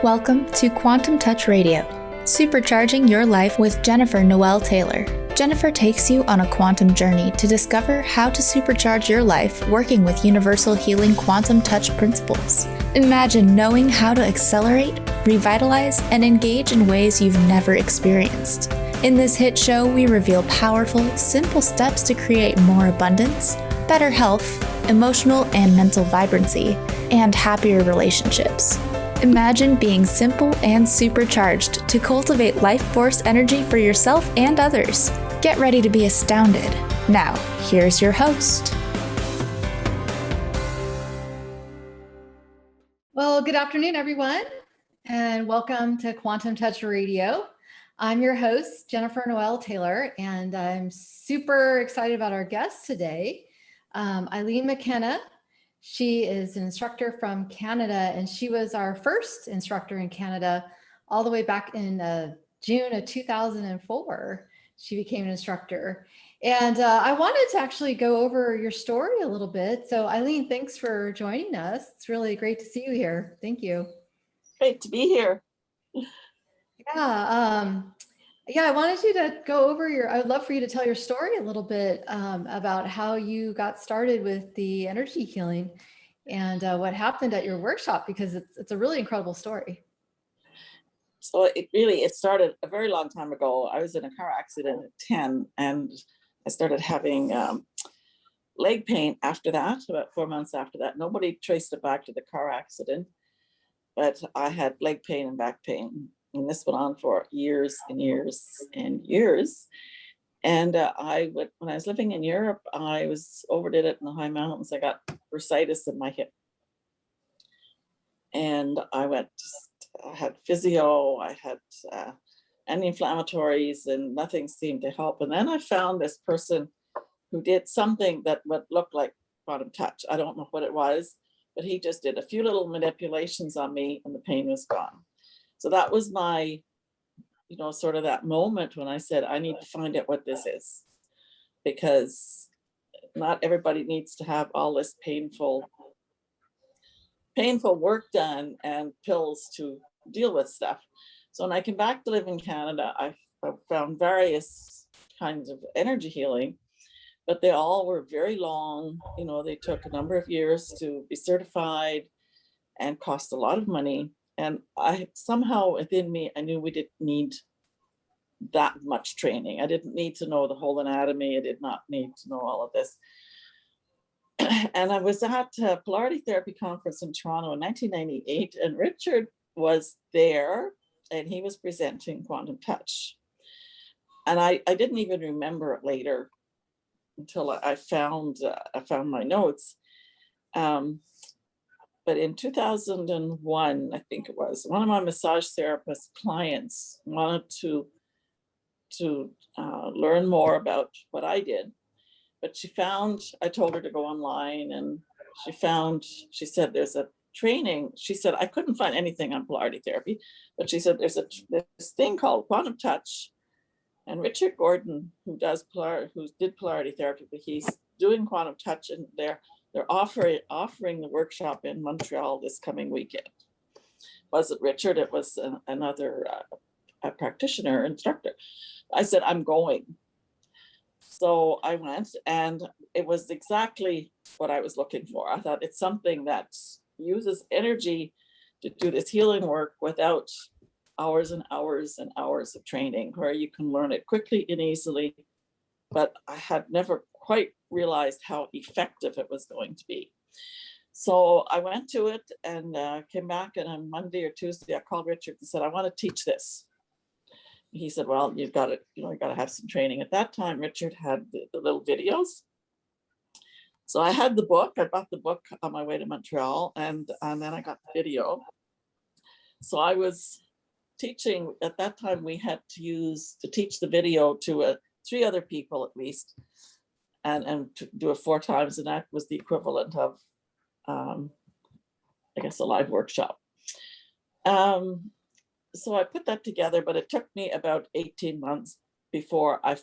Welcome to Quantum Touch Radio, supercharging your life with Jennifer Noel Taylor. Jennifer takes you on a quantum journey to discover how to supercharge your life working with universal healing quantum touch principles. Imagine knowing how to accelerate, revitalize, and engage in ways you've never experienced. In this hit show, we reveal powerful, simple steps to create more abundance, better health, emotional and mental vibrancy, and happier relationships. Imagine being simple and supercharged to cultivate life force energy for yourself and others. Get ready to be astounded. Now, here's your host. Well, good afternoon, everyone, and welcome to Quantum Touch Radio. I'm your host, Jennifer Noel Taylor, and I'm super excited about our guest today, Aileen McKenna. She is an instructor from Canada, and she was our first instructor in Canada all the way back in June of 2004. She became an instructor. And I wanted to actually go over your story a little bit. So Aileen, thanks for joining us. It's really great to see you here. Thank you. Great to be here. Yeah, I wanted you to go over I would love for you to tell your story a little bit about how you got started with the energy healing and what happened at your workshop, because it's a really incredible story. So it started a very long time ago. I was in a car accident at 10 and I started having leg pain after that, about 4 months after that. Nobody traced it back to the car accident, but I had leg pain and back pain. And this went on for years and years and years. And when I was living in Europe, I overdid it in the high mountains. I got bursitis in my hip. And I had physio, I had anti-inflammatories, and nothing seemed to help. And then I found this person who did something that would look like quantum touch. I don't know what it was, but he just did a few little manipulations on me and the pain was gone. So that was my, sort of that moment when I said, I need to find out what this is, because not everybody needs to have all this painful work done and pills to deal with stuff. So when I came back to live in Canada, I found various kinds of energy healing, but they all were very long. They took a number of years to be certified and cost a lot of money. And I somehow within me, I knew we didn't need that much training. I didn't need to know the whole anatomy. I did not need to know all of this. And I was at a Polarity Therapy Conference in Toronto in 1998, and Richard was there and he was presenting Quantum Touch. And I didn't even remember it later until I found my notes. But in 2001, I think it was, one of my massage therapist clients wanted to learn more about what I did. But I told her to go online, and she said there's a training. She said, I couldn't find anything on polarity therapy, but she said there's this thing called Quantum Touch. And Richard Gordon, who did polarity therapy, but he's doing Quantum Touch, and they're offering the workshop in Montreal this coming weekend. Wasn't Richard, it was another a practitioner, instructor. I said, I'm going. So I went, and it was exactly what I was looking for. I thought it's something that uses energy to do this healing work without hours and hours and hours of training, where you can learn it quickly and easily. But I had never quite realized how effective it was going to be. So I went to it and came back, and on Monday or Tuesday, I called Richard and said, I want to teach this. He said, well, you got to have some training. At that time, Richard had the little videos. So I had the book. I bought the book on my way to Montreal, and then I got the video. So I was teaching. At that time, we had to teach the video to 3 other people at least, and to do it 4 times, and that was the equivalent of, I guess, a live workshop. So I put that together, but it took me about 18 months before I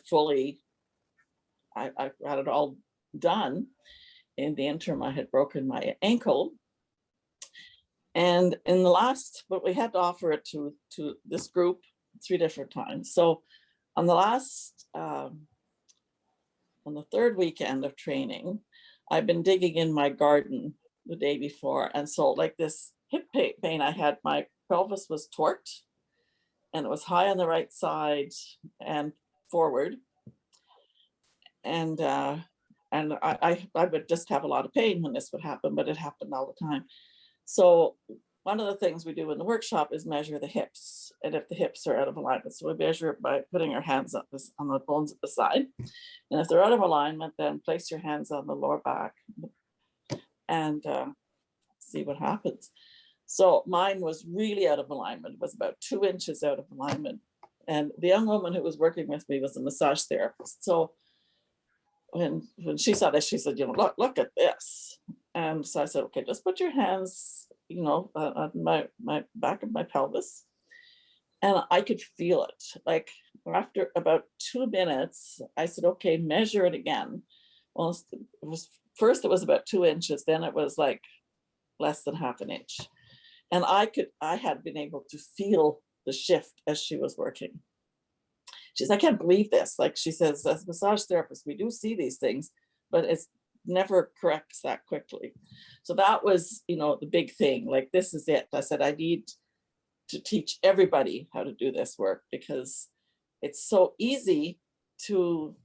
had it all done. In the interim, I had broken my ankle. And in the last, but we had to offer it to this group 3 different times. So on the last, on the 3rd weekend of training, I've been digging in my garden the day before. And so like this hip pain I had, my pelvis was torqued and it was high on the right side and forward. And I would just have a lot of pain when this would happen, but it happened all the time. So one of the things we do in the workshop is measure the hips, and if the hips are out of alignment. So we measure it by putting our hands up on the bones at the side. And if they're out of alignment, then place your hands on the lower back and see what happens. So mine was really out of alignment. It was about 2 inches out of alignment. And the young woman who was working with me was a massage therapist. So when she saw this, she said, you know, look at this. And so I said, okay, just put your hands, you know, on my back of my pelvis. And I could feel it. Like after about 2 minutes, I said, okay, measure it again. Well, first it was about 2 inches. Then it was like less than half an inch. And I had been able to feel the shift as she was working. She says, I can't believe this. Like she says, as a massage therapist, we do see these things, but it's never corrects that quickly. So that was, you know, the big thing. Like, this is it. I said, I need to teach everybody how to do this work, because it's so easy to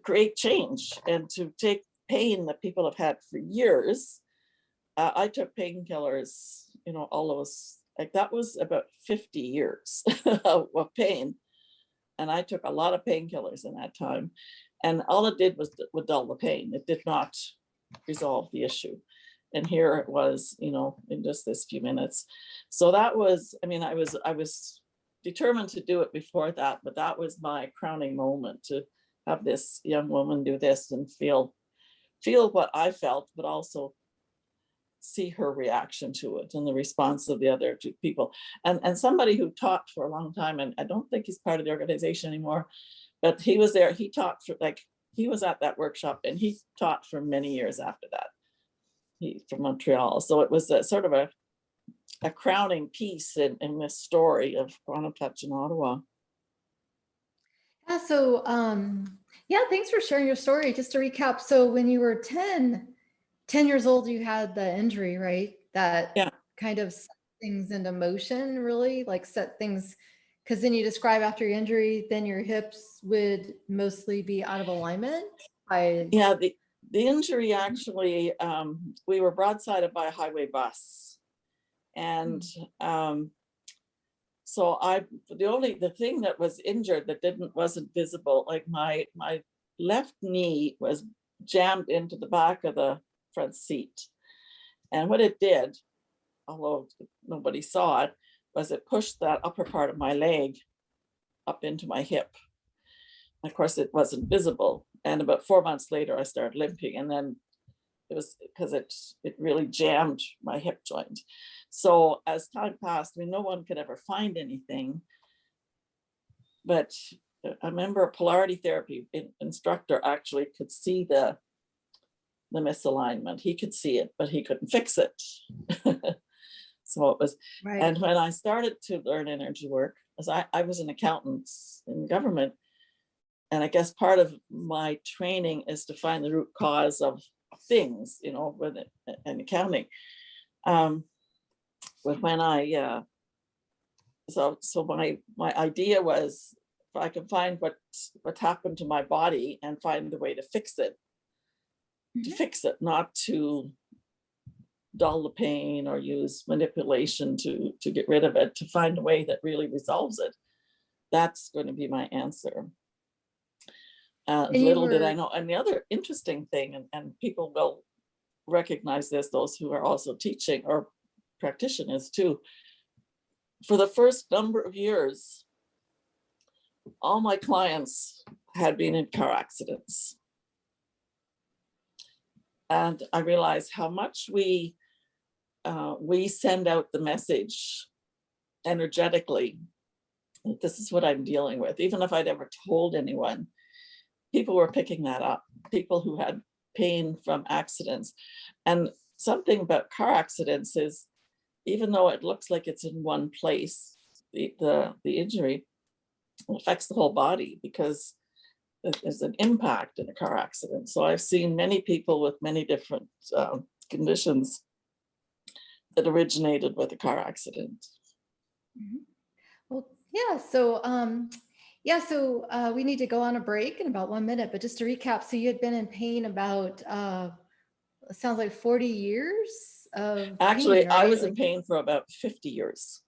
create change and to take pain that people have had for years. I took painkillers, you know, all those, like that was about 50 years of pain. And I took a lot of painkillers in that time. And all it did was would dull the pain. It did not resolve the issue. And here it was, you know, in just this few minutes. So that was, I mean, I was determined to do it before that, but that was my crowning moment, to have this young woman do this and feel what I felt, but also see her reaction to it and the response of the other 2 people. And somebody who taught for a long time, and I don't think he's part of the organization anymore, but he was there. He taught for, like, he was at that workshop and he taught for many years after that. He's from Montreal. So it was a sort of a crowning piece in this story of Quantum Touch in Ottawa. Yeah, so yeah, thanks for sharing your story. Just to recap, so when you were 10 years old, you had the injury, right? That kind of set things into motion, really, like set things, because then you describe after your injury, then your hips would mostly be out of alignment. Yeah, the injury actually, we were broadsided by a highway bus. And so the thing that was injured that wasn't visible, like my left knee was jammed into the back of the front seat. And what it did, although nobody saw it, was it pushed that upper part of my leg up into my hip. Of course, it wasn't visible. And about 4 months later, I started limping. And then it was because it really jammed my hip joint. So as time passed, I mean, no one could ever find anything. But I remember a polarity therapy instructor actually could see the misalignment. He could see it, but he couldn't fix it. So it was, right. And when I started to learn energy work, as I was an accountant in government, and I guess part of my training is to find the root cause of things, you know, with it and accounting. But when I, so my idea was, if I can find what happened to my body and find the way to fix it, not to dull the pain or use manipulation to get rid of it, to find a way that really resolves it. That's going to be my answer. Little did I know. And the other interesting thing, and people will recognize this, those who are also teaching or practitioners too, for the first number of years, all my clients had been in car accidents. And I realized how much we we send out the message energetically. This is what I'm dealing with. Even if I'd ever told anyone, people were picking that up. People who had pain from accidents. And something about car accidents is, even though it looks like it's in one place, the injury affects the whole body because there's an impact in a car accident. So I've seen many people with many different conditions that originated with a car accident. Well, yeah. So we need to go on a break in about 1 minute, but just to recap, so you had been in pain about, it sounds like 40 years of Actually, pain, I right? was in Like, pain for about 50 years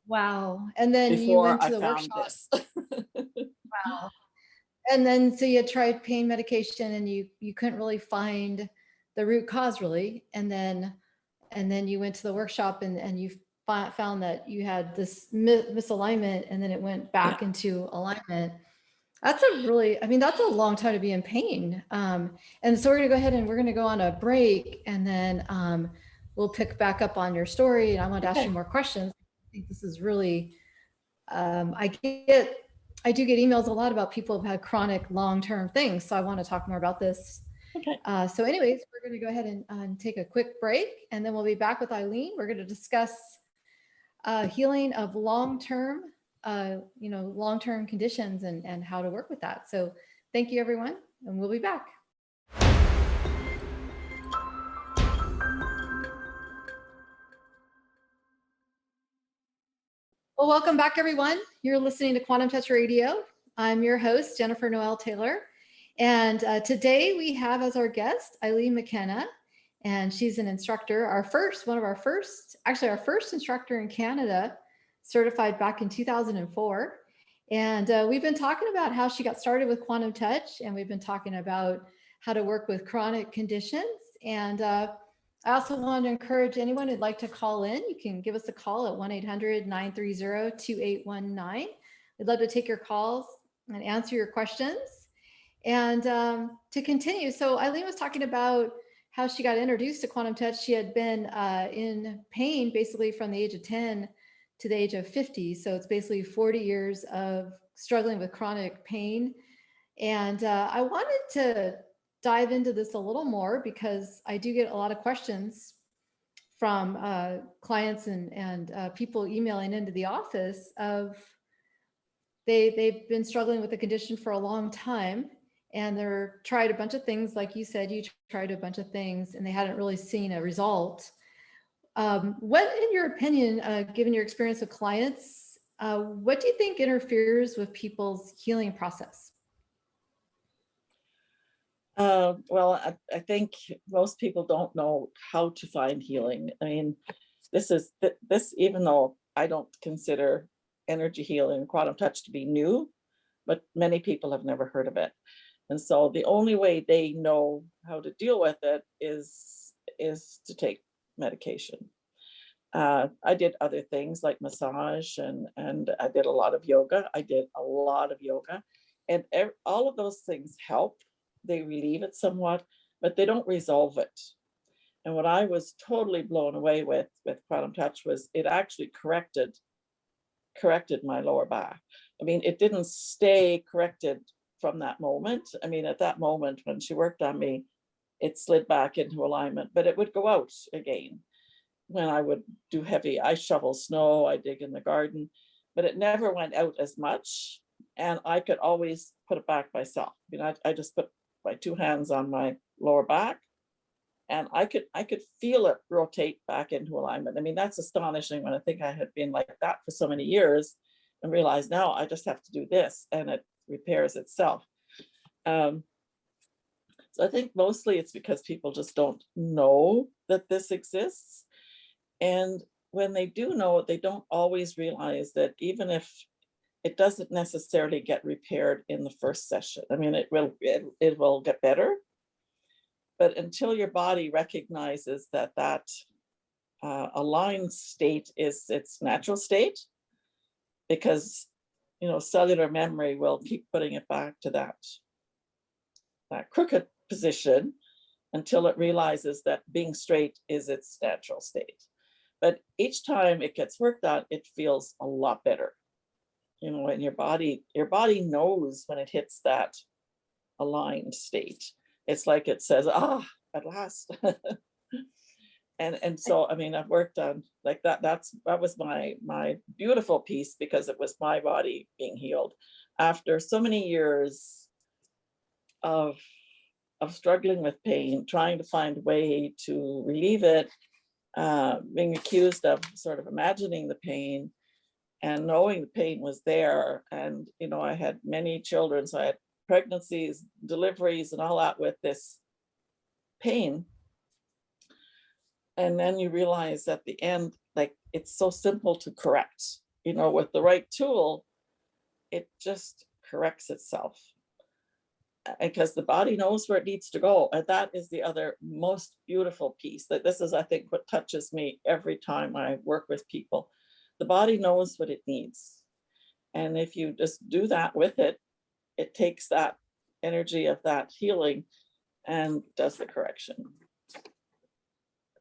wow. And then you before went to I the found workshop. this. Wow. And then, so you had tried pain medication and you couldn't really find the root cause really. And then you went to the workshop and you found that you had this misalignment, and then it went back into alignment. That's that's a long time to be in pain. And so we're going to go ahead and we're going to go on a break, and then we'll pick back up on your story. And I want to ask you more questions. I think this is really, I do get emails a lot about people who've had chronic long-term things. So I want to talk more about this. Okay. So anyways, we're going to go ahead and take a quick break, and then we'll be back with Eileen. We're going to discuss healing of long-term conditions and how to work with that. So thank you, everyone, and we'll be back. Well, welcome back, everyone. You're listening to Quantum Touch Radio. I'm your host, Jennifer Noel Taylor. And today we have as our guest, Aileen McKenna, and she's an instructor, our first instructor in Canada, certified back in 2004. And we've been talking about how she got started with Quantum Touch, and we've been talking about how to work with chronic conditions. And I also want to encourage anyone who'd like to call in. You can give us a call at 1-800-930-2819. We'd love to take your calls and answer your questions. And to continue, so Eileen was talking about how she got introduced to Quantum Touch. She had been in pain basically from the age of 10 to the age of 50. So it's basically 40 years of struggling with chronic pain. And I wanted to dive into this a little more because I do get a lot of questions from clients and people emailing into the office of they've been struggling with the condition for a long time, and they're tried a bunch of things. Like you said, you tried a bunch of things and they hadn't really seen a result. What, in your opinion, given your experience with clients, what do you think interferes with people's healing process? Well, I think most people don't know how to find healing. I mean, this, even though I don't consider energy healing, quantum touch to be new, but many people have never heard of it. And so the only way they know how to deal with it is to take medication. I did other things like massage, and I did a lot of yoga. And all of those things help. They relieve it somewhat, but they don't resolve it. And what I was totally blown away with quantum touch was it actually corrected my lower back. I mean, it didn't stay corrected from that moment. I mean, at that moment when she worked on me, it slid back into alignment, but it would go out again when I would do heavy. I shovel snow, I dig in the garden, but it never went out as much. And I could always put it back myself. I mean, I just put my two hands on my lower back, and I could feel it rotate back into alignment. I mean, that's astonishing when I think I had been like that for so many years and realized now I just have to do this and it repairs itself. So I think mostly it's because people just don't know that this exists. And when they do know it, they don't always realize that even if it doesn't necessarily get repaired in the first session. I mean, it will get better, but until your body recognizes that aligned state is its natural state, because cellular memory will keep putting it back to that crooked position until it realizes that being straight is its natural state. But each time it gets worked on, it feels a lot better. You know, and your body knows when it hits that aligned state. It's like it says, ah, at last. And so, I mean, I've worked on like that. That was my beautiful piece, because it was my body being healed after so many years of struggling with pain, trying to find a way to relieve it, being accused of sort of imagining the pain, and knowing the pain was there. And, you know, I had many children, so I had pregnancies, deliveries, and all that with this pain. And then you realize at the end, like, it's so simple to correct, you know, with the right tool, it just corrects itself, because the body knows where it needs to go. And that is the other most beautiful piece. That this is, I think, what touches me every time I work with people. The body knows what it needs. And if you just do that with it, it takes that energy of that healing and does the correction.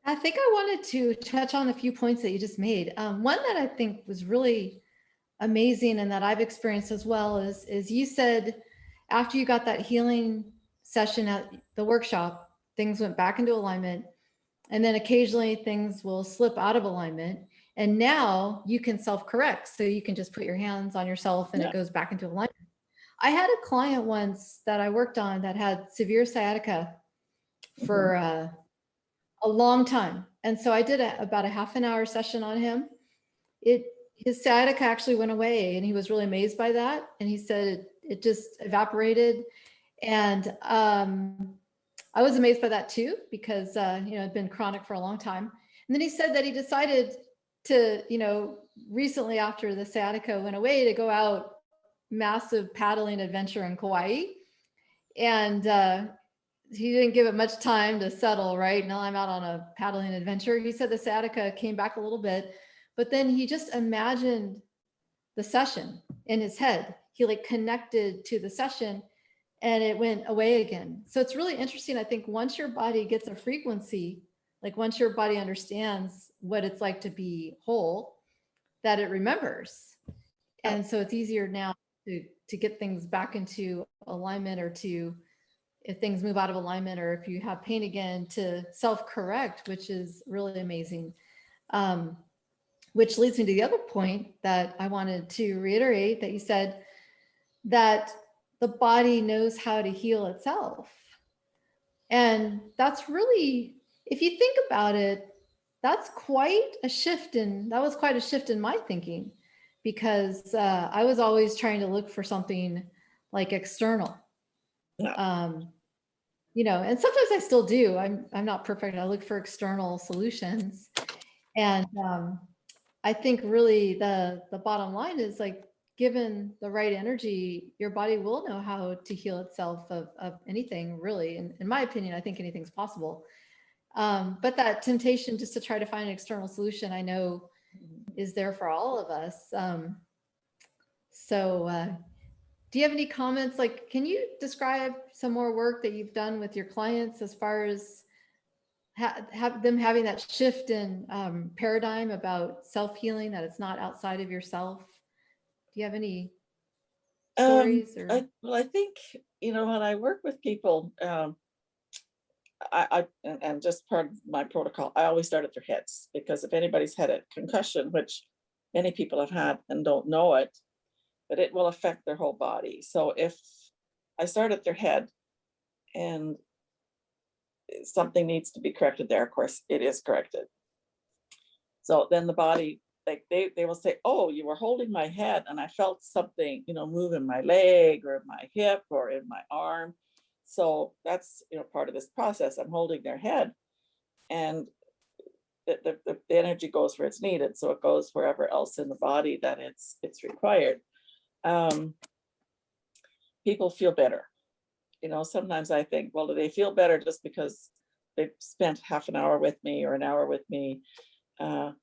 I think I wanted to touch on a few points that you just made. One that I think was really amazing and that I've experienced as well is you said after you got that healing session at the workshop, things went back into alignment, and then occasionally things will slip out of alignment. And now you can self-correct. So you can just put your hands on yourself and it goes back into alignment. I had a client once that I worked on that had severe sciatica for a long time. And so I did about a half an hour session on him. His sciatica actually went away, and he was really amazed by that. And he said it just evaporated. And I was amazed by that too, because you know, it'd been chronic for a long time. And then he said that he decided to, you know, recently after the sciatica went away, to go out massive paddling adventure in Kauai. And he didn't give it much time to settle, right? Now I'm out on a paddling adventure. He said the sciatica came back a little bit, but then he just imagined the session in his head. He like connected to the session and it went away again. So it's really interesting. I think once your body gets a frequency, like once your body understands what it's like to be whole, that it remembers. And so it's easier now to get things back into alignment, or to, if things move out of alignment, or if you have pain again, to self-correct, which is really amazing. Which leads me to the other point that I wanted to reiterate, that you said that the body knows how to heal itself. And that's really, if you think about it, that's quite a shift that was quite a shift in my thinking, because I was always trying to look for something like external. You know, and sometimes I still do. I'm not perfect. I look for external solutions. And I think really the bottom line is, like, given the right energy, your body will know how to heal itself of anything, really. And in my opinion, I think anything's possible. But that temptation just to try to find an external solution, I know is there for all of us. Do you have any comments? Like, can you describe some more work that you've done with your clients as far as have them having that shift in paradigm about self-healing, that it's not outside of yourself? Do you have any stories? I think, you know, when I work with people, and just part of my protocol, I always start at their heads, because if anybody's had a concussion, which many people have had and don't know it, but it will affect their whole body. So if I start at their head and something needs to be corrected there, of course it is corrected. So then the body, like they will say, oh, you were holding my head and I felt something, you know, move in my leg or my hip or in my arm. So that's, you know, part of this process. I'm holding their head, and the energy goes where it's needed. So it goes wherever else in the body that it's required. People feel better. You know, sometimes I think, well, do they feel better just because they've spent half an hour with me or an hour with me? And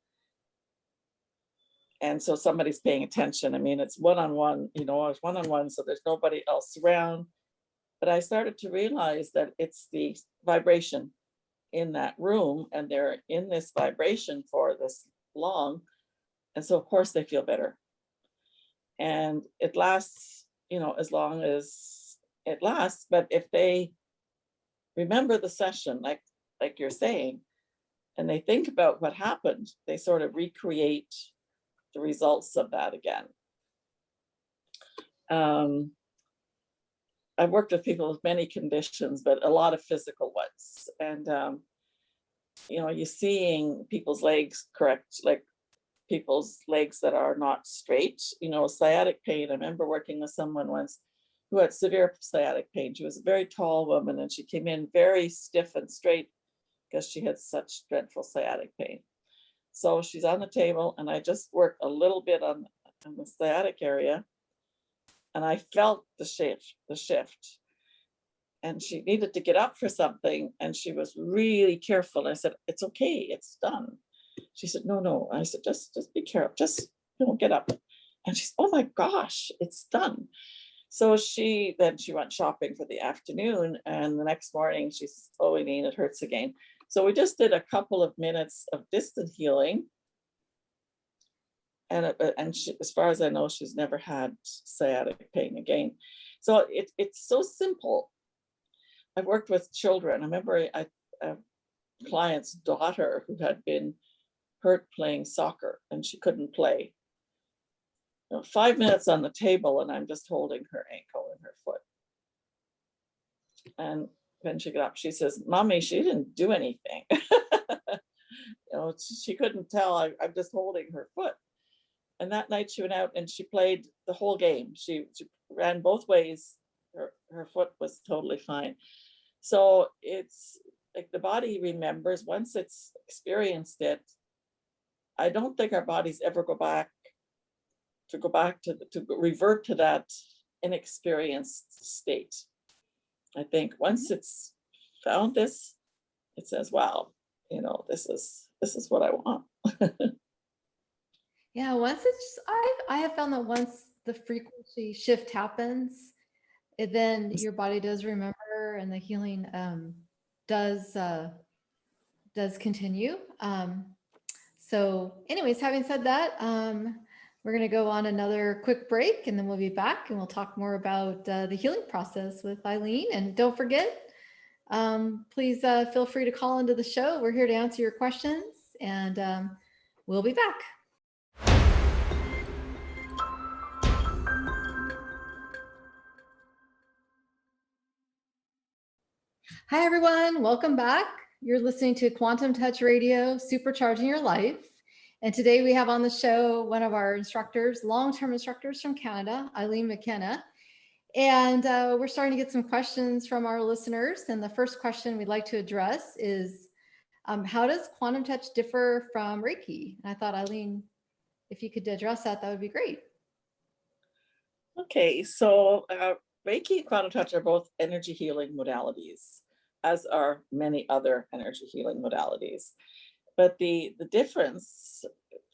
so somebody's paying attention. I mean, it's one-on-one, you know, it's one-on-one, so there's nobody else around. But I started to realize that it's the vibration in that room, and they're in this vibration for this long. And so of course they feel better. And it lasts, as long as it lasts. But if they remember the session, like you're saying, and they think about what happened, they sort of recreate the results of that again. I've worked with people with many conditions, but a lot of physical ones. And, you're seeing people's legs correct, like people's legs that are not straight, sciatic pain. I remember working with someone once who had severe sciatic pain. She was a very tall woman, and she came in very stiff and straight because she had such dreadful sciatic pain. So she's on the table, and I just worked a little bit on the sciatic area, and I felt the shift. And she needed to get up for something, and she was really careful. I said, "It's okay, it's done." She said, "No." I said, just be careful, just get up." And she said, "Oh my gosh, it's done." So she went shopping for the afternoon, and the next morning she says, "Oh, Eileen, it hurts again." So we just did a couple of minutes of distant healing. And she, as far as I know, she's never had sciatic pain again. So it's so simple. I've worked with children. I remember a client's daughter who had been hurt playing soccer, and she couldn't play. 5 minutes on the table, and I'm just holding her ankle and her foot. And when she got up, she says, "Mommy, she didn't do anything." She couldn't tell. I'm just holding her foot. And that night she went out and she played the whole game. She ran both ways. Her foot was totally fine. So it's like the body remembers once it's experienced it. I don't think our bodies ever go back to revert to that inexperienced state. I think once it's found this, it says, "Wow, this is what I want." Yeah, I have found that once the frequency shift happens, then your body does remember, and the healing does continue. So anyways, having said that, we're going to go on another quick break, and then we'll be back and we'll talk more about the healing process with Eileen. And don't forget, please feel free to call into the show. We're here to answer your questions, and we'll be back. Hi, everyone. Welcome back. You're listening to Quantum Touch Radio, Supercharging Your Life. And today we have on the show one of our instructors, long-term instructors from Canada, Aileen McKenna. And we're starting to get some questions from our listeners. And the first question we'd like to address is, how does quantum touch differ from Reiki? And I thought, Eileen, if you could address that, that would be great. Okay, so Reiki and quantum touch are both energy healing modalities, as are many other energy healing modalities. But the difference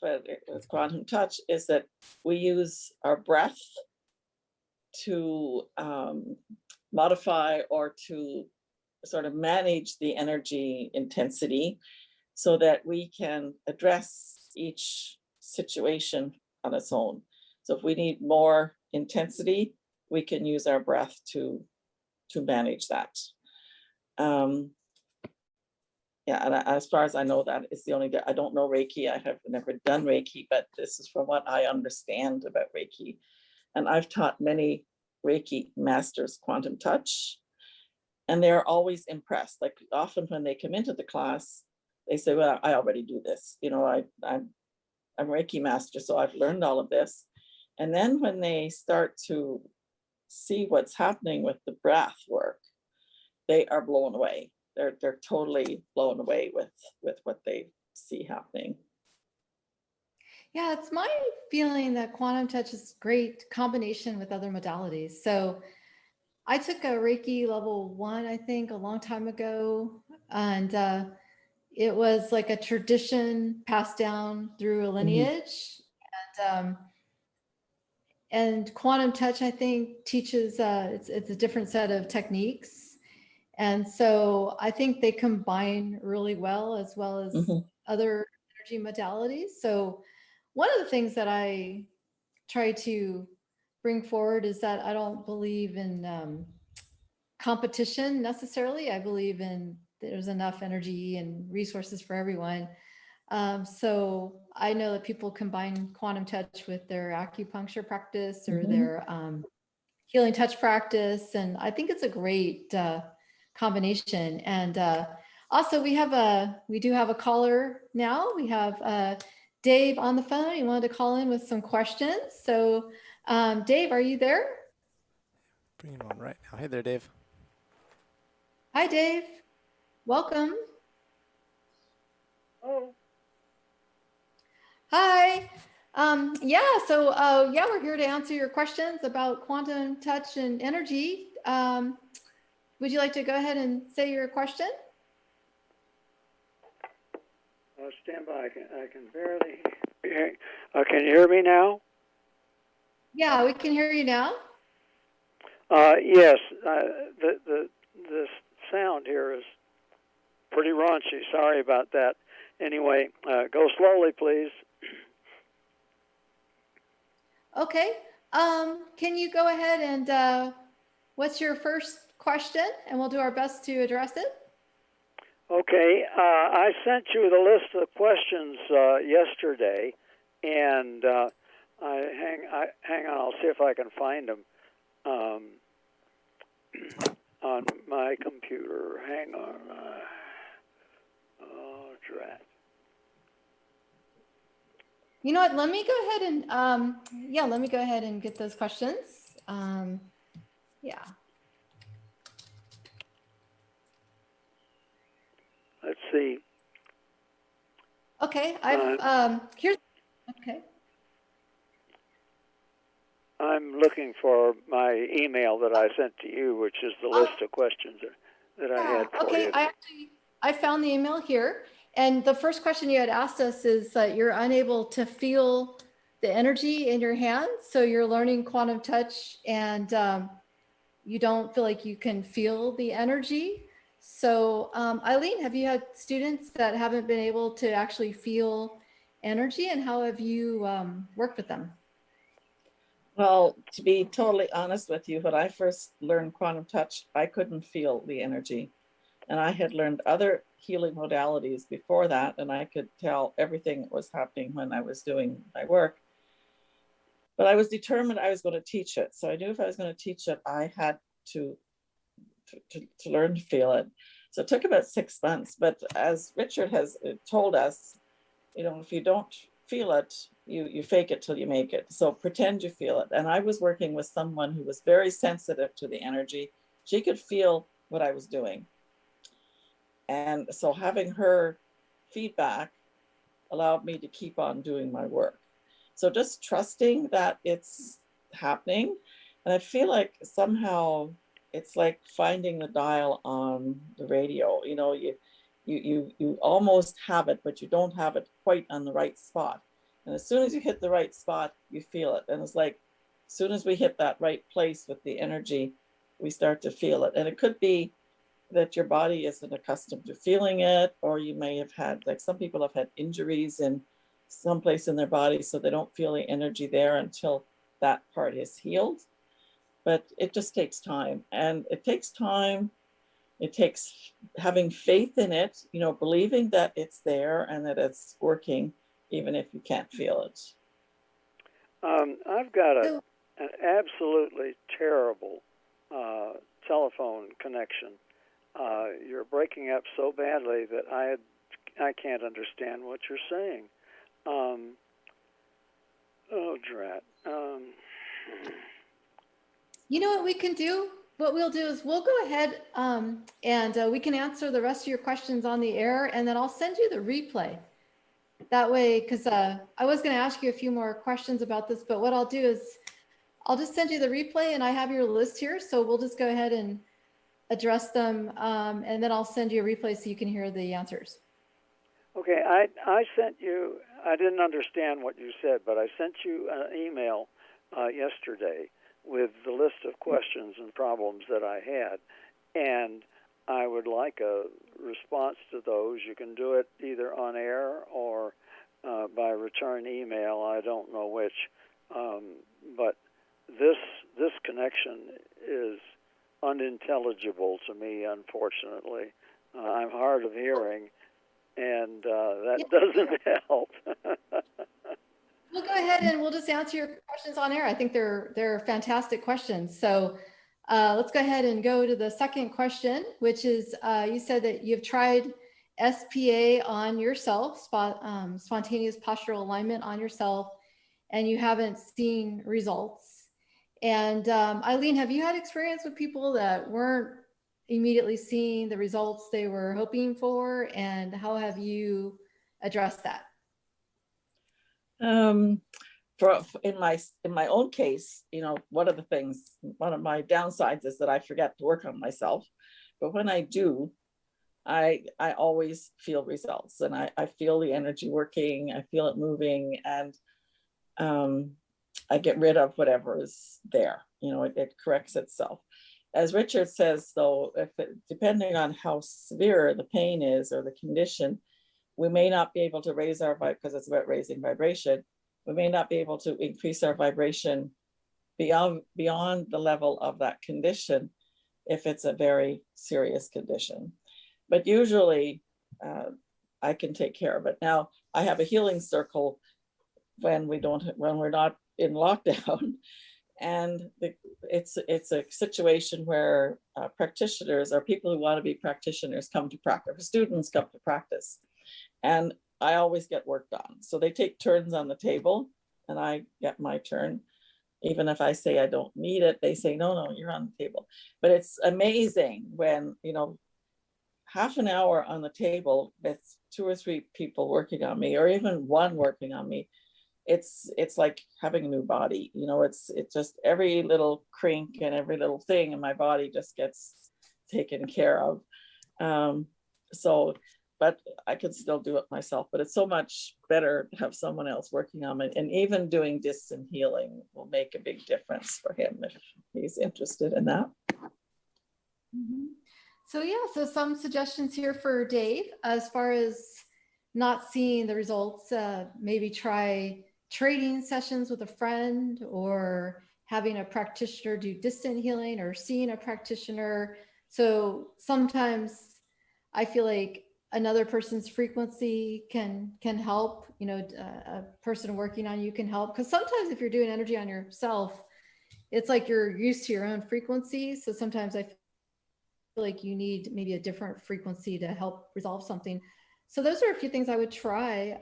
with quantum touch is that we use our breath to modify or to sort of manage the energy intensity so that we can address each situation on its own. So if we need more intensity, we can use our breath to manage that. Yeah, and as far as I know, that is the only, I don't know Reiki. I have never done Reiki, but this is from what I understand about Reiki. And I've taught many Reiki masters quantum touch, and they're always impressed. Like often when they come into the class, they say, "Well, I already do this. I'm Reiki master, so I've learned all of this." And then when they start to see what's happening with the breath work, they are blown away. They're totally blown away with what they see happening. Yeah, it's my feeling that quantum touch is a great combination with other modalities. So I took a Reiki level 1, I think, a long time ago. And it was like a tradition passed down through a lineage. And quantum touch, I think, teaches, it's a different set of techniques. And so I think they combine really well as other energy modalities. So one of the things that I try to bring forward is that I don't believe in competition necessarily. I believe in there's enough energy and resources for everyone. So I know that people combine quantum touch with their acupuncture practice or their healing touch practice. And I think it's a great combination. And also we do have a caller now. We have Dave on the phone. He wanted to call in with some questions. So Dave, are you there? Bringing him on right now. Hey there, Dave. Hi, Dave. Welcome. Oh, Hi. So we're here to answer your questions about quantum touch and energy. Would you like to go ahead and say your question? stand by. I can barely hear. Can you hear me now? Yeah, we can hear you now. Yes. The sound here is pretty raunchy. Sorry about that. Anyway, go slowly, please. Okay. Can you go ahead and what's your first question? And we'll do our best to address it. Okay. I sent you the list of questions yesterday, and hang on. I'll see if I can find them on my computer. Hang on. Oh, drat. You know what? Let me go ahead and let me go ahead and get those questions. Yeah. Let's see. Okay. Okay. I'm looking for my email that I sent to you, which is the list of questions that I had for you. I found the email here. And the first question you had asked us is that you're unable to feel the energy in your hands. So you're learning quantum touch and you don't feel like you can feel the energy. So Eileen, have you had students that haven't been able to actually feel energy, and how have you worked with them? Well, to be totally honest with you, when I first learned quantum touch, I couldn't feel the energy. And I had learned other healing modalities before that, and I could tell everything that was happening when I was doing my work. But I was determined I was going to teach it. So I knew if I was going to teach it, I had to learn to feel it. So it took about 6 months. But as Richard has told us, you know, if you don't feel it, you fake it till you make it. So pretend you feel it. And I was working with someone who was very sensitive to the energy. She could feel what I was doing. And so having her feedback allowed me to keep on doing my work. So just trusting that it's happening. And I feel like somehow it's like finding the dial on the radio. You know, you almost have it, but you don't have it quite on the right spot. And as soon as you hit the right spot, you feel it. And it's like, as soon as we hit that right place with the energy, we start to feel it. And it could be that your body isn't accustomed to feeling it, or you may have had, like some people have had injuries in some place in their body, so they don't feel the energy there until that part is healed. But it just takes time, and it takes time. It takes having faith in it, you know, believing that it's there and that it's working, even if you can't feel it. I've got an absolutely terrible telephone connection. You're breaking up so badly that I can't understand what you're saying. Oh, drat. You know what we can do? What we'll do is we'll go ahead and we can answer the rest of your questions on the air, and then I'll send you the replay. That way, because I was going to ask you a few more questions about this, but what I'll do is I'll just send you the replay, and I have your list here. So we'll just go ahead and address them, and then I'll send you a replay so you can hear the answers. Okay, I sent you, I didn't understand what you said, but I sent you an email yesterday with the list of questions and problems that I had, and I would like a response to those. You can do it either on air or by return email. I don't know which, but this connection is unintelligible to me, unfortunately. I'm hard of hearing, and that doesn't help. We'll go ahead and we'll just answer your questions on air. I think they're fantastic questions. So let's go ahead and go to the second question, which is you said that you've tried SPA on yourself, spontaneous postural alignment on yourself, and you haven't seen results. And Eileen, have you had experience with people that weren't immediately seeing the results they were hoping for, and how have you addressed that? In my own case, one of my downsides is that I forget to work on myself. But when I do, I always feel results, and I feel the energy working, I feel it moving, and I get rid of whatever is there. It corrects itself. As Richard says, though, depending on how severe the pain is or the condition, we may not be able to raise our because it's about raising vibration. We may not be able to increase our vibration beyond the level of that condition if it's a very serious condition. But usually I can take care of it. Now, I have a healing circle when we're not in lockdown, and it's a situation where practitioners or people who want to be practitioners come to practice, students come to practice, and I always get work done. So they take turns on the table, and I get my turn. Even if I say I don't need it, they say, no, you're on the table. But it's amazing when, half an hour on the table with 2 or 3 people working on me, or even one working on me, it's like having a new body. It's just every little crink and every little thing in my body just gets taken care of. But I can still do it myself, but it's so much better to have someone else working on it. And even doing distant healing will make a big difference for him if he's interested in that. Mm-hmm. So some suggestions here for Dave, as far as not seeing the results, maybe try trading sessions with a friend, or having a practitioner do distant healing, or seeing a practitioner. So sometimes I feel like another person's frequency can help, a person working on you can help. Because sometimes if you're doing energy on yourself, it's like you're used to your own frequency. So sometimes I feel like you need maybe a different frequency to help resolve something. So those are a few things I would try.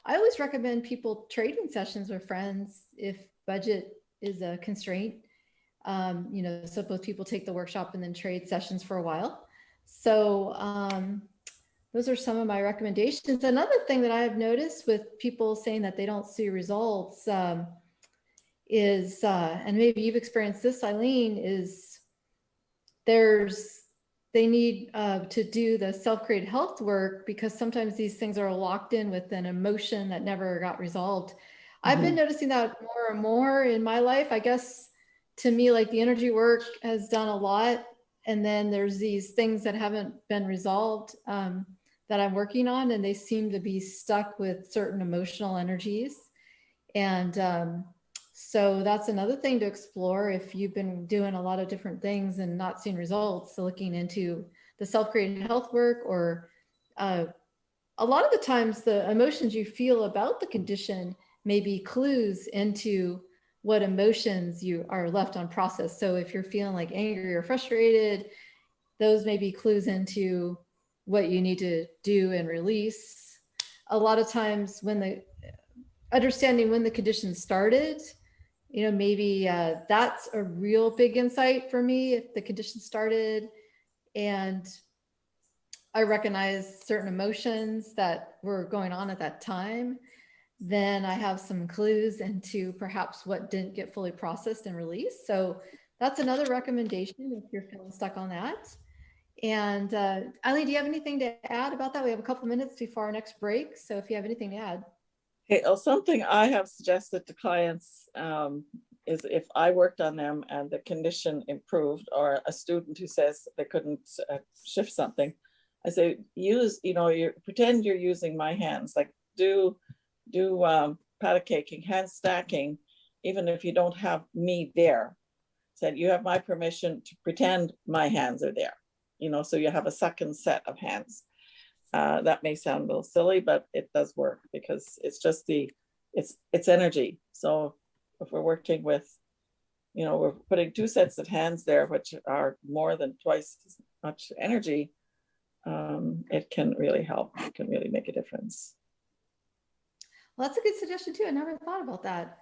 I always recommend people trading sessions with friends if budget is a constraint. So both people take the workshop and then trade sessions for a while. So those are some of my recommendations. Another thing that I have noticed with people saying that they don't see results is, and maybe you've experienced this, Eileen, is they need to do the self-created health work, because sometimes these things are locked in with an emotion that never got resolved. Mm-hmm. I've been noticing that more and more in my life. I guess to me, like, the energy work has done a lot, and then there's these things that haven't been resolved that I'm working on, and they seem to be stuck with certain emotional energies. And so that's another thing to explore if you've been doing a lot of different things and not seeing results. So looking into the self-created health work, or a lot of the times the emotions you feel about the condition may be clues into what emotions you are left unprocessed. So if you're feeling like angry or frustrated, those may be clues into what you need to do and release. A lot of times understanding when the condition started, maybe that's a real big insight for me. If the condition started and I recognize certain emotions that were going on at that time, then I have some clues into perhaps what didn't get fully processed and released. So that's another recommendation if you're feeling stuck on that. And Eileen, do you have anything to add about that? We have a couple minutes before our next break. So if you have anything to add. Okay, well, something I have suggested to clients is if I worked on them and the condition improved, or a student who says they couldn't shift something, I say, you pretend you're using my hands, like do paddle caking, hand stacking, even if you don't have me there. Said, you have my permission to pretend my hands are there, so you have a second set of hands. That may sound a little silly, but it does work, because it's just it's energy. So if we're working with, we're putting two sets of hands there, which are more than twice as much energy, it can really help. It can really make a difference. Well, that's a good suggestion too. I never thought about that.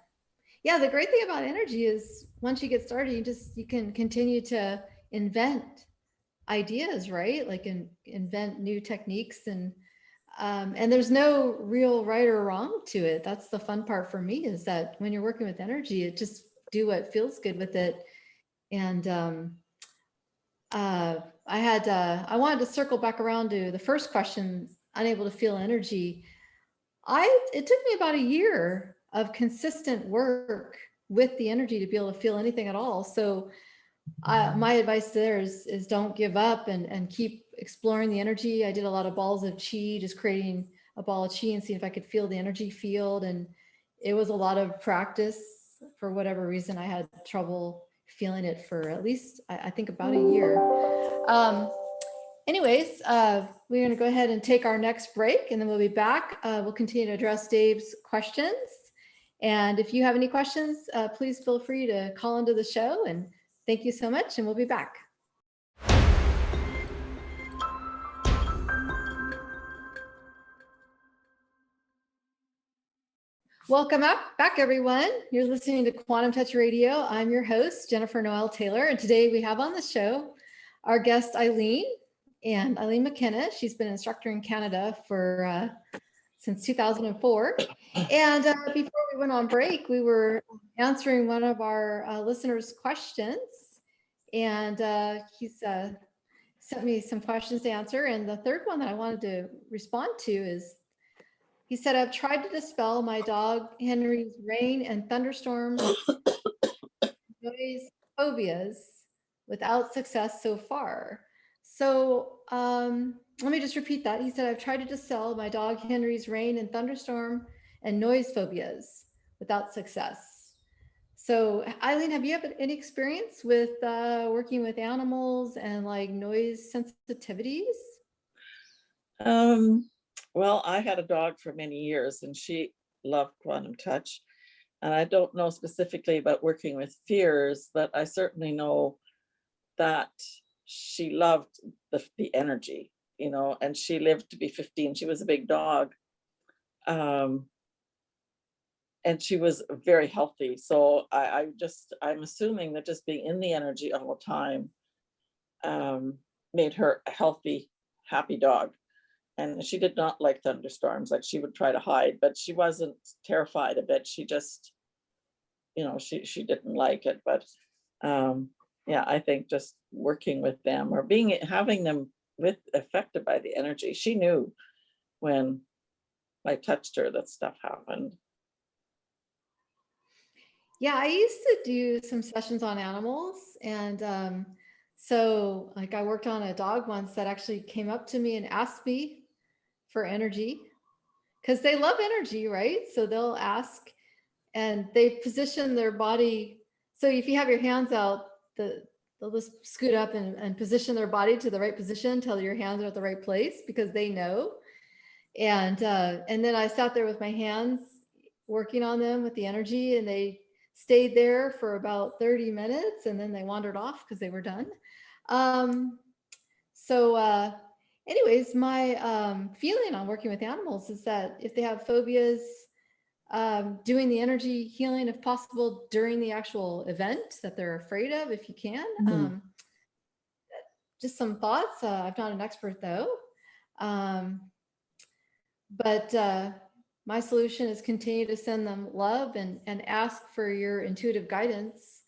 Yeah, the great thing about energy is once you get started, you can continue to invent ideas, right? Like invent new techniques, and there's no real right or wrong to it. That's the fun part for me, is that when you're working with energy, it just do what feels good with it. And I wanted to circle back around to the first question, unable to feel energy. It took me about a year of consistent work with the energy to be able to feel anything at all. So my advice there is don't give up, and keep exploring the energy. I did a lot of balls of chi, just creating a ball of chi and seeing if I could feel the energy field. And it was a lot of practice. For whatever reason, I had trouble feeling it for at least, I think, about a year. Anyways, we're going to go ahead and take our next break, and then we'll be back. We'll continue to address Dave's questions. And if you have any questions, please feel free to call into the show. And thank you so much, and we'll be back. Welcome back, everyone. You're listening to Quantum Touch Radio. I'm your host, Jennifer Noel Taylor. And today we have on the show our guest, Eileen McKenna. She's been an instructor in Canada since 2004. And before we went on break, we were answering one of our listeners' questions. And he's sent me some questions to answer. And the third one that I wanted to respond to is, he said, I've tried to dispel my dog Henry's rain and thunderstorm noise phobias without success so far. So let me just repeat that. He said, I've tried to dispel my dog Henry's rain and thunderstorm and noise phobias without success. So Eileen, have you had any experience with working with animals and like noise sensitivities? Well, I had a dog for many years, and she loved quantum touch. And I don't know specifically about working with fears, but I certainly know that she loved the energy, and she lived to be 15. She was a big dog. And she was very healthy. So I'm assuming that just being in the energy all the time made her a healthy, happy dog. And she did not like thunderstorms. Like, she would try to hide, but she wasn't terrified of it. She just, she didn't like it. But yeah, I think just working with them, or having them affected by the energy. She knew when I touched her that stuff happened. Yeah, I used to do some sessions on animals. And so like I worked on a dog once that actually came up to me and asked me for energy, because they love energy, right? So they'll ask, and they position their body. So if you have your hands out, they'll just scoot up and position their body to the right position until your hands are at the right place, because they know. And then I sat there with my hands working on them with the energy, and they stayed there for about 30 minutes, and then they wandered off because they were done. Anyways, my feeling on working with animals is that if they have phobias, doing the energy healing, if possible, during the actual event that they're afraid of, if you can. Mm-hmm. Just some thoughts. I'm not an expert though. But my solution is continue to send them love and ask for your intuitive guidance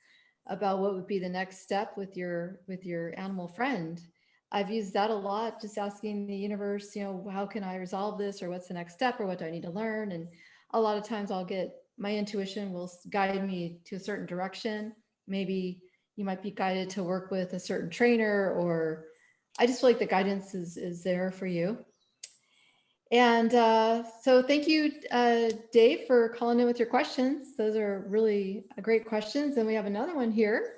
about what would be the next step with your animal friend. I've used that a lot, just asking the universe, how can I resolve this, or what's the next step, or what do I need to learn? And a lot of times I'll get my intuition will guide me to a certain direction. Maybe you might be guided to work with a certain trainer, or I just feel like the guidance is there for you. And so thank you, Dave, for calling in with your questions. Those are really great questions. And we have another one here.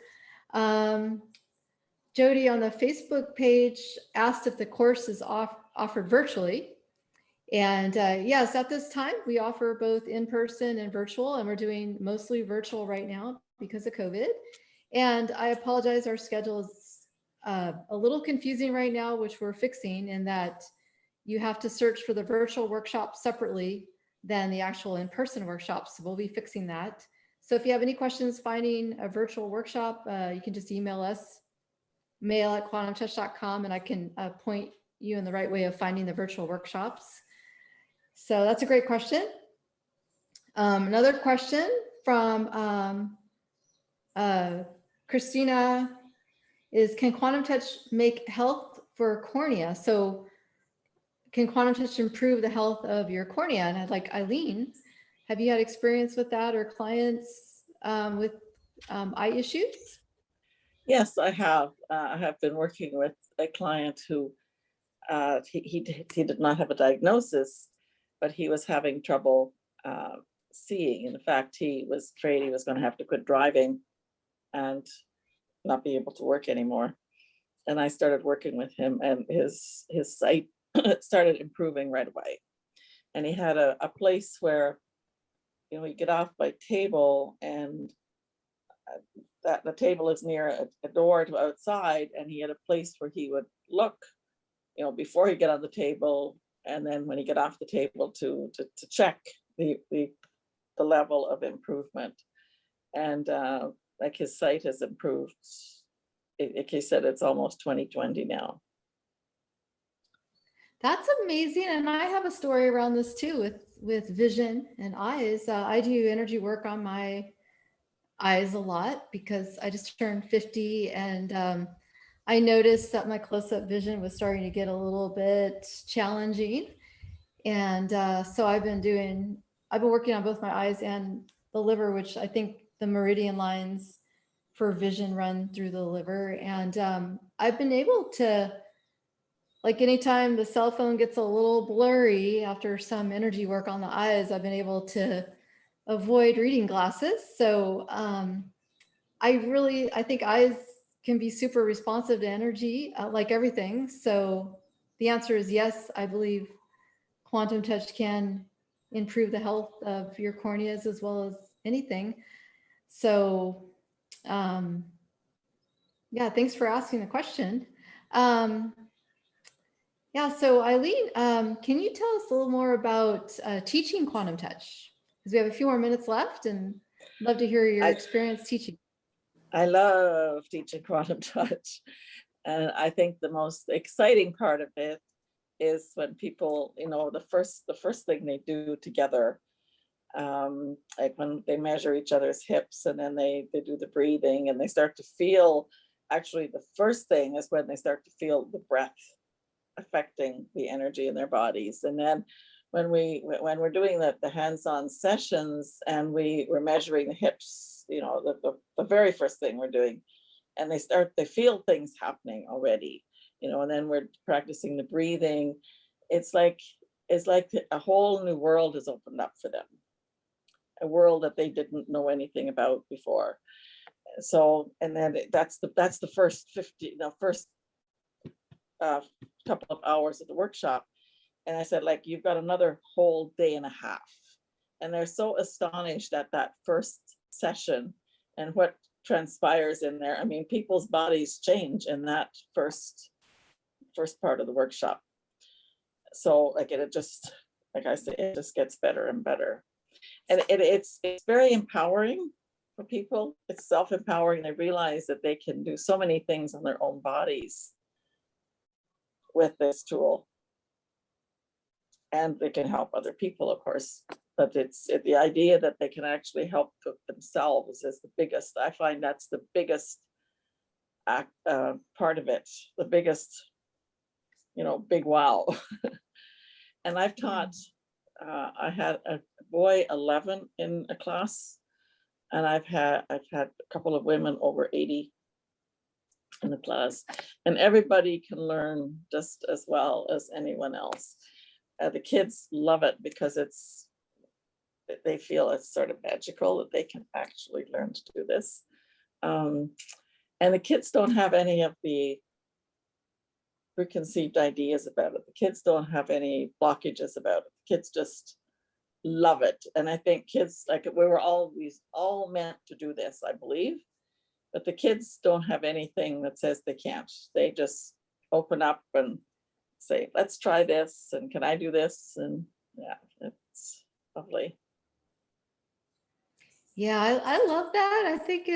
Jody on the Facebook page asked if the course is offered virtually. And yes, at this time, we offer both in-person and virtual, and we're doing mostly virtual right now because of COVID. And I apologize, our schedule is a little confusing right now, which we're fixing, in that you have to search for the virtual workshop separately than the actual in-person workshops. So we'll be fixing that. So if you have any questions finding a virtual workshop, you can just email us, mail@quantumtouch.com, and I can point you in the right way of finding the virtual workshops. So that's a great question. Another question from Christina is, can quantum touch make health for cornea? So can quantum touch improve the health of your cornea? And I'd like Eileen, have you had experience with that, or clients with eye issues? Yes, I have. I have been working with a client who he did not have a diagnosis, but he was having trouble seeing. In fact, he was afraid he was going to have to quit driving and not be able to work anymore. And I started working with him, and his sight started improving right away. And he had a place where, you know, you get off by table, and that the table is near a door to outside, and he had a place where he would look, you know, before he get on the table, and then when he get off the table to check the level of improvement. And like his sight has improved. Like he said, it's almost 20/20 now. That's amazing. And I have a story around this too with vision and eyes. I do energy work on my eyes a lot because I just turned 50, and I noticed that my close-up vision was starting to get a little bit challenging. And so I've been working on both my eyes and the liver, which I think the meridian lines for vision run through the liver. And I've been able to, like, anytime the cell phone gets a little blurry after some energy work on the eyes, I've been able to avoid reading glasses. So I think eyes can be super responsive to energy, like everything. So the answer is yes, I believe quantum touch can improve the health of your corneas as well as anything. So yeah, thanks for asking the question. Yeah, so Eileen, can you tell us a little more about teaching quantum touch? Because we have a few more minutes left, and I'd love to hear your experience teaching. I love teaching quantum touch. And I think the most exciting part of it is when people, you know, the first thing they do together, like when they measure each other's hips, and then they do the breathing, and they start to feel, actually the first thing is when they start to feel the breath affecting the energy in their bodies. And then when we're doing the hands-on sessions, and we're measuring the hips, you know, the very first thing we're doing, and they feel things happening already, you know, and then we're practicing the breathing. It's like a whole new world has opened up for them, a world that they didn't know anything about before. So, and then that's the first 50, first couple of hours of the workshop. And I said, like, you've got another whole day and a half. And they're so astonished at that first session and what transpires in there. I mean, people's bodies change in that first part of the workshop. So like it just, like I say, it just gets better and better. And it's very empowering for people. It's self-empowering. They realize that they can do so many things on their own bodies with this tool. And they can help other people, of course. But it's the idea that they can actually help themselves is the biggest. I find that's the biggest part of it. The biggest, big wow. And I've taught I had a boy 11 in a class, and I've had a couple of women over 80 in the class, and everybody can learn just as well as anyone else. The kids love it because they feel it's sort of magical that they can actually learn to do this. And the kids don't have any of the preconceived ideas about it. The kids don't have any blockages about it. The kids just love it. And I think kids, like, we were always all meant to do this, I believe. But the kids don't have anything that says they can't. They just open up and say, let's try this, and can I do this? And yeah, it's lovely. Yeah, I love that. I think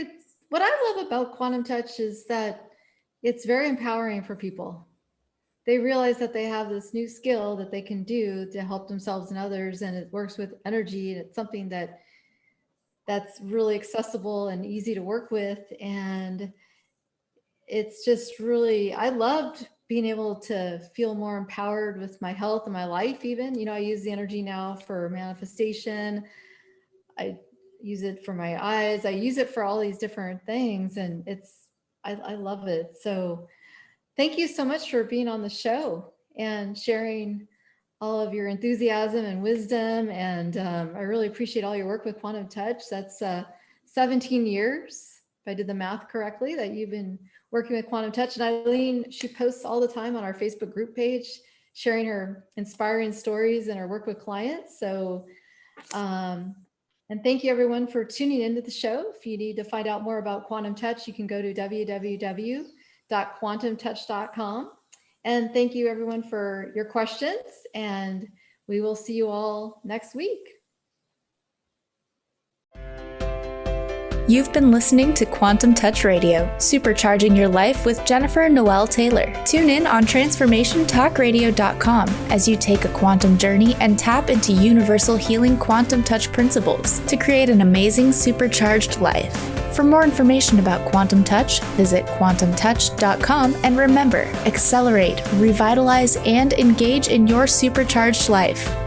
what I love about Quantum Touch is that it's very empowering for people. They realize that they have this new skill that they can do to help themselves and others, and it works with energy, and it's something that's really accessible and easy to work with. And it's just really, I loved being able to feel more empowered with my health and my life even. I use the energy now for manifestation. I use it for my eyes. I use it for all these different things, and I love it. So thank you so much for being on the show and sharing all of your enthusiasm and wisdom. And I really appreciate all your work with Quantum Touch. That's 17 years, if I did the math correctly, that you've been working with Quantum Touch. And Eileen, she posts all the time on our Facebook group page, sharing her inspiring stories and her work with clients. So, and thank you everyone for tuning into the show. If you need to find out more about Quantum Touch, you can go to www.quantumtouch.com. And thank you everyone for your questions, and we will see you all next week. You've been listening to Quantum Touch Radio, supercharging your life with Jennifer Noel Taylor. Tune in on transformationtalkradio.com as you take a quantum journey and tap into universal healing quantum touch principles to create an amazing supercharged life. For more information about Quantum Touch, visit quantumtouch.com, and remember, accelerate, revitalize, and engage in your supercharged life.